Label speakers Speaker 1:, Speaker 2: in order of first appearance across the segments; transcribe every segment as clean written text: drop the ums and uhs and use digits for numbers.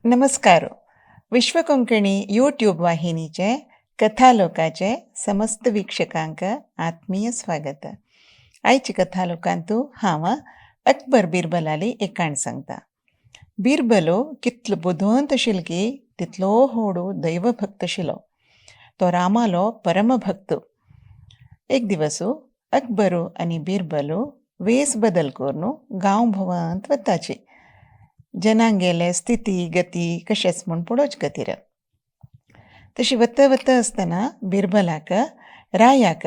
Speaker 1: नमस्कार. विश्वकोंकणी यूट्यूब वाहिनीचे कथालोकाचे समस्त वीक्षकांक आत्मीय स्वागत. आयची कथालोकांतू हांव अकबर बिरबलाली एक काण सांगता. बिरबलो कितलो बुदवंत आशिल्लो की तितलो व्हडू दैवभक्त आशिल्लो. तो रामालो परमभक्त. एक दिवसू अकबरू आनी बिरबलू वेस बदल करून गांव भोंवत वताची. जनांगेले स्थिती गती कशेंच म्हूण पळोवचे खातीर. तशी वता आसतना बिरबलाक रायाक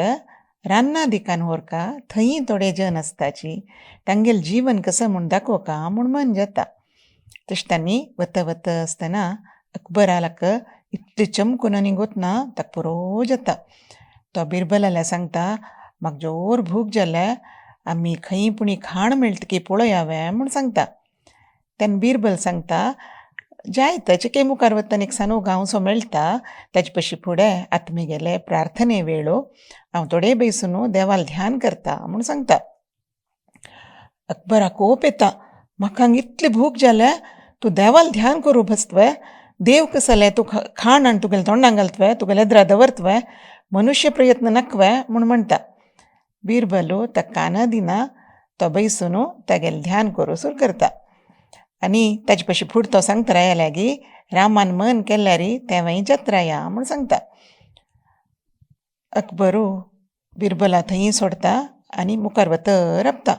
Speaker 1: रान्ना दिकान व्हरका थंय थोडे जन आसताची तांगेल जीवन कसं म्हूण दाखोवका म्हूण मन जाता. तशें तांणी वता आसतना अकबराक इतलें चमकून आनी गोतना ताका पुरो जाता. तो बिरबलाल्या सांगता, म्हाका जोर भूक जाल्या, आमी खंय पुणी खाण मेळटा की पळोवया म्हूण सांगता. तेन्ना बिरबल सांगता, जाय ताचे मुखार वता एक सानो गांवसो मेळटा ताचे पशी फुडें आत्मेगेले प्रार्थने वेळो हांव थोडे बैसून देवाल ध्यान करता म्हूण सांगता. अकबराक कोप येता, म्हाका हांगा इतली भूक जाल्या, तूं देवाल ध्यान करूं बसतवय, देव कसले तूं खाण आनी तुगेले तोंडां घालतवय, तुगेले एद्रा दवरतवय, मनुष्य प्रयत्न नकवय म्हूण म्हणटा. बिरबलू ताका काना दिना, तो बैसून तागेलें ध्यान करूं सुरू करता. आनी ताचे पशी फुडें तो सांगता राया लागीं, रामान मन केल्यार तेवय जात राया म्हूण सांगता. अकबरू बिरबला थंय सोडता आनी मुखार रावता.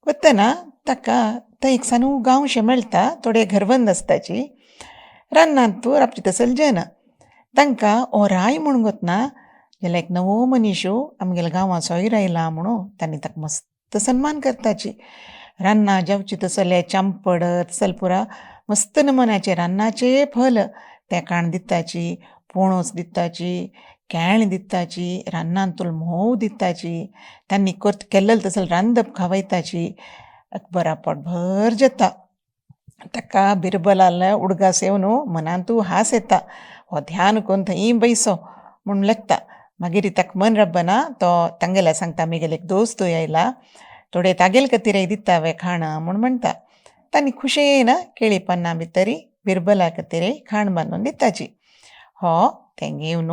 Speaker 1: वतना ताका थंय एक सानो गांवशें मेळटा, थोडे घरबंद आसताची. रानांत रावची तसले जन. तांकां हो राय म्हूण गोतना जाल्यार एक नवो मनीस आमगेल्या गांवां सोयर आयला म्हणून तांणी ताका मस्त सन्मान करताची. रान्नां जेवची तसले चांपडत सलपुरा मस्त नमुन्याचे रान्नाचे फल ते काण दिताची, पोणोस दिताची, केळ दिताची, रान्नांतूल म्होंव दिताची, तांणी केल्लें तसलें रांदप खावयताची. अकबरा पोटभर जाता. ताका बिरबलाले उडगास येवन मनांतू हांस येता. हो ध्यान करून थंय बैसो म्हूण लेखता. मागीर ताका मन रब्बना, तो तांगेल्या सांगता, आमगेले एक दोस्तूय आयला, थोडे तागेले खातीर दिता खाण म्हूण म्हणटा. तांणी खुशेन केळी पानां भितर बिरबला खातीर खाण बांदून दिताची. हो तें घेवन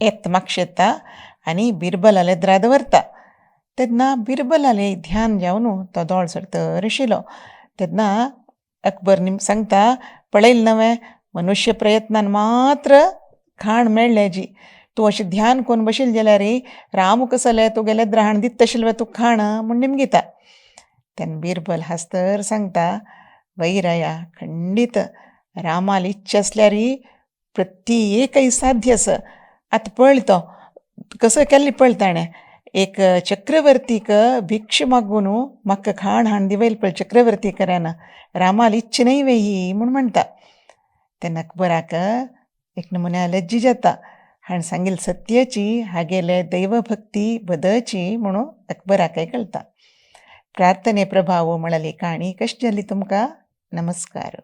Speaker 1: येता म्हाका येता आनी बिरबलाले एद्रा दवरता. तेन्ना बिरबलाले ध्यान जावन तो दोळ सर आशिल्लो. तेन्ना अकबर सांगता, पळयलें नवें, मनुष्य प्रयत्नान मात्र खाण मेळ्ळें जी. तूं अशें ध्यान करून बशिल्लें जाल्यार राम कसले तुगेले एद्रा हाण दिता तशिल्लें तूं खाण म्हूण निमगिता. तेन्ना बिरबल हांसतर सांगता, वै राया, खंडीत रामाली इच्छा असल्यार प्रत्येकय साध्य आसा. आतां पळय तो कसो केल्लें पळय ताणें, एक चक्रवर्तीक भिक्ष मागून म्हाका खाण हाण दिवयलें पळय चक्रवर्तीकारान, रामाली इच्छा नाही ही म्हूण म्हणटा. तेन्ना अकबराक एक नमुन्या लज्जी जाता. हाणें सांगिल्लें सत्याची, हागेले दैवभक्ती बदची म्हणून अकबराकय कळटा. प्रार्थने प्रभाव म्हळ्याली काणी कशी जाली तुमकां? नमस्कार.